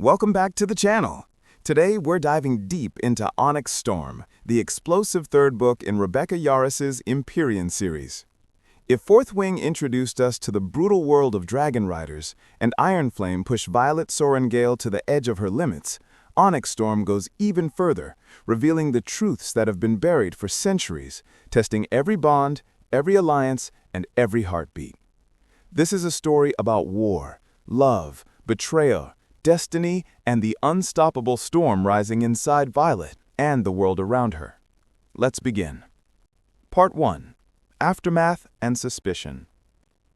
Welcome back to the channel. Today we're diving deep into ONYX STORM, the explosive third book in Rebecca Yarros' Empyrean series. If Fourth Wing introduced us to the brutal world of dragon riders, and Iron Flame pushed Violet Sorrengail to the edge of her limits, ONYX STORM goes even further, revealing the truths that have been buried for centuries, testing every bond, every alliance, and every heartbeat. This is a story about war, love, betrayal, destiny, and the unstoppable storm rising inside Violet and the world around her. Let's begin. Part 1. Aftermath and Suspicion.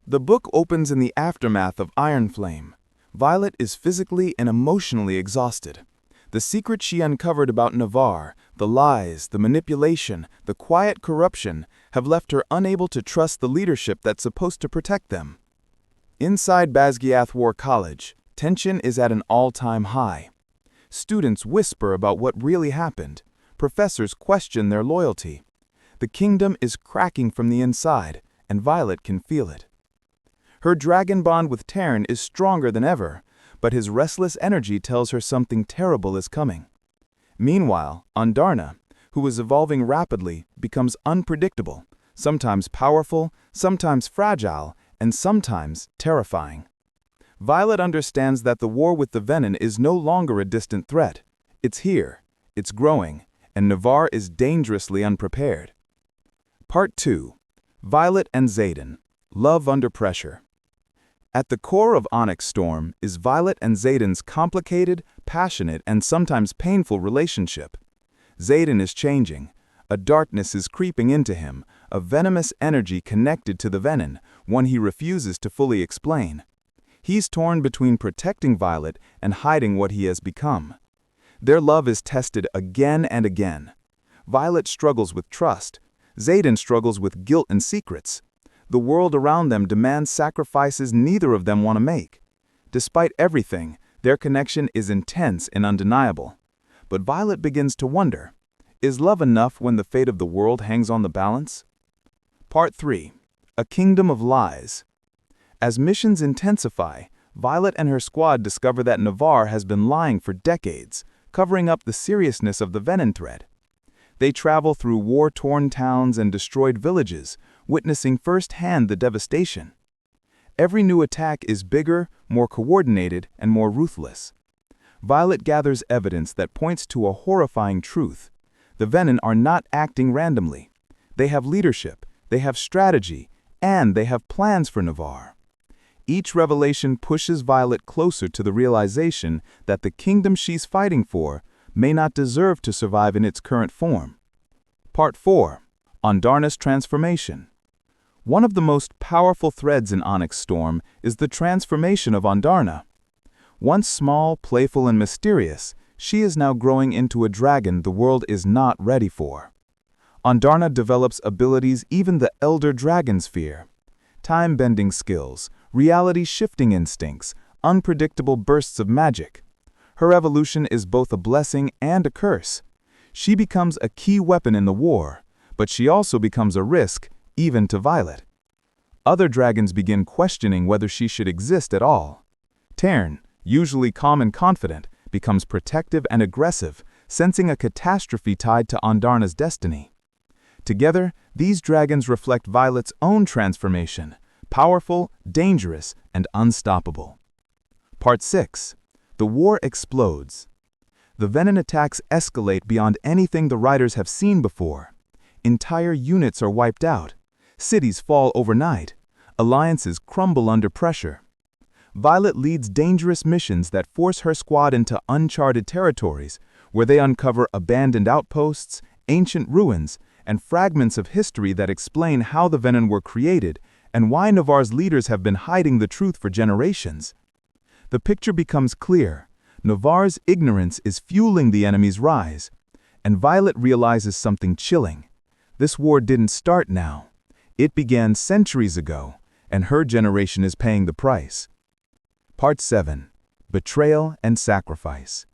The book opens in the aftermath of Iron Flame. Violet is physically and emotionally exhausted. The secret she uncovered about Navarre, the lies, the manipulation, the quiet corruption, have left her unable to trust the leadership that's supposed to protect them. Inside Basgiath War College, tension is at an all-time high. Students whisper about what really happened. Professors question their loyalty. The kingdom is cracking from the inside, and Violet can feel it. Her dragon bond with Tairn is stronger than ever, but his restless energy tells her something terrible is coming. Meanwhile, Andarna, who is evolving rapidly, becomes unpredictable, sometimes powerful, sometimes fragile, and sometimes terrifying. Violet understands that the war with the Venin is no longer a distant threat. It's here, it's growing, and Navarre is dangerously unprepared. Part 2. Violet and Xaden. Love under pressure. At the core of ONYX STORM is Violet and Xaden's complicated, passionate, and sometimes painful relationship. Xaden is changing. A darkness is creeping into him, a venomous energy connected to the Venin, one he refuses to fully explain. He's torn between protecting Violet and hiding what he has become. Their love is tested again and again. Violet struggles with trust. Xaden struggles with guilt and secrets. The world around them demands sacrifices neither of them want to make. Despite everything, their connection is intense and undeniable. But Violet begins to wonder, is love enough when the fate of the world hangs on the balance? Part 3. A Kingdom of Lies. As missions intensify, Violet and her squad discover that Navarre has been lying for decades, covering up the seriousness of the Venin threat. They travel through war-torn towns and destroyed villages, witnessing firsthand the devastation. Every new attack is bigger, more coordinated, and more ruthless. Violet gathers evidence that points to a horrifying truth. The Venin are not acting randomly. They have leadership, they have strategy, and they have plans for Navarre. Each revelation pushes Violet closer to the realization that the kingdom she's fighting for may not deserve to survive in its current form. Part 4. Andarna's Transformation. One of the most powerful threads in ONYX STORM is the transformation of Andarna. Once small, playful, and mysterious, she is now growing into a dragon the world is not ready for. Andarna develops abilities even the elder dragons fear. Time-bending skills, reality-shifting instincts, unpredictable bursts of magic. Her evolution is both a blessing and a curse. She becomes a key weapon in the war, but she also becomes a risk, even to Violet. Other dragons begin questioning whether she should exist at all. Tairn, usually calm and confident, becomes protective and aggressive, sensing a catastrophe tied to Andarna's destiny. Together, these dragons reflect Violet's own transformation, powerful, dangerous, and unstoppable. Part 6. The war explodes. The Venin attacks escalate beyond anything the riders have seen before. Entire units are wiped out. Cities fall overnight. Alliances crumble under pressure. Violet leads dangerous missions that force her squad into uncharted territories, where they uncover abandoned outposts, ancient ruins, and fragments of history that explain how the Venin were created and why Navarre's leaders have been hiding the truth for generations. The picture becomes clear. Navarre's ignorance is fueling the enemy's rise, and Violet realizes something chilling. This war didn't start now. It began centuries ago, and her generation is paying the price. Part 7. Betrayal and Sacrifice.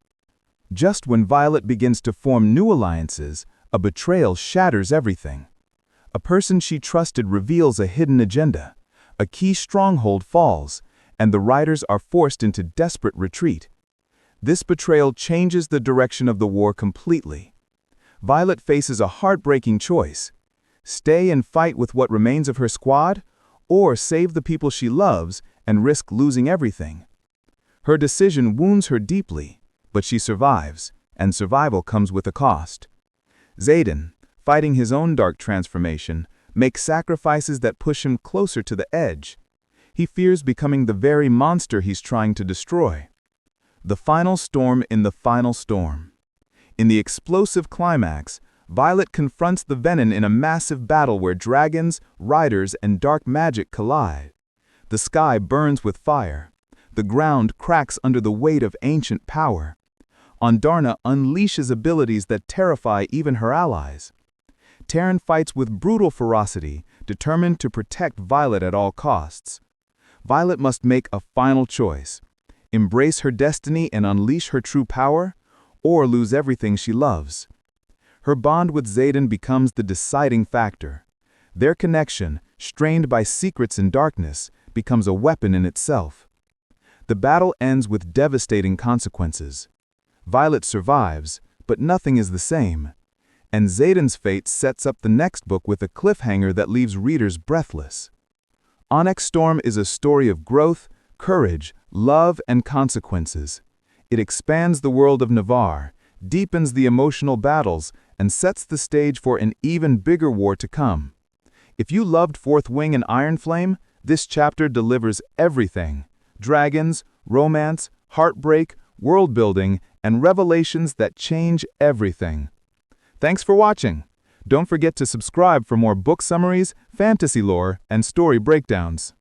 Just when Violet begins to form new alliances, a betrayal shatters everything. A person she trusted reveals a hidden agenda. A key stronghold falls, and the riders are forced into desperate retreat. This betrayal changes the direction of the war completely. Violet faces a heartbreaking choice: stay and fight with what remains of her squad, or save the people she loves and risk losing everything. Her decision wounds her deeply, but she survives, and survival comes with a cost. Xaden, fighting his own dark transformation, makes sacrifices that push him closer to the edge. He fears becoming the very monster he's trying to destroy. The final storm in the final storm. In the explosive climax, Violet confronts the Venin in a massive battle where dragons, riders, and dark magic collide. The sky burns with fire. The ground cracks under the weight of ancient power. Andarna unleashes abilities that terrify even her allies. Tairn fights with brutal ferocity, determined to protect Violet at all costs. Violet must make a final choice: embrace her destiny and unleash her true power, or lose everything she loves. Her bond with Xaden becomes the deciding factor. Their connection, strained by secrets and darkness, becomes a weapon in itself. The battle ends with devastating consequences. Violet survives, but nothing is the same. And Xaden's fate sets up the next book with a cliffhanger that leaves readers breathless. ONYX STORM is a story of growth, courage, love, and consequences. It expands the world of Navarre, deepens the emotional battles, and sets the stage for an even bigger war to come. If you loved Fourth Wing and Iron Flame, this chapter delivers everything: dragons, romance, heartbreak, world-building, and revelations that change everything. Thanks for watching. Don't forget to subscribe for more book summaries, fantasy lore, and story breakdowns.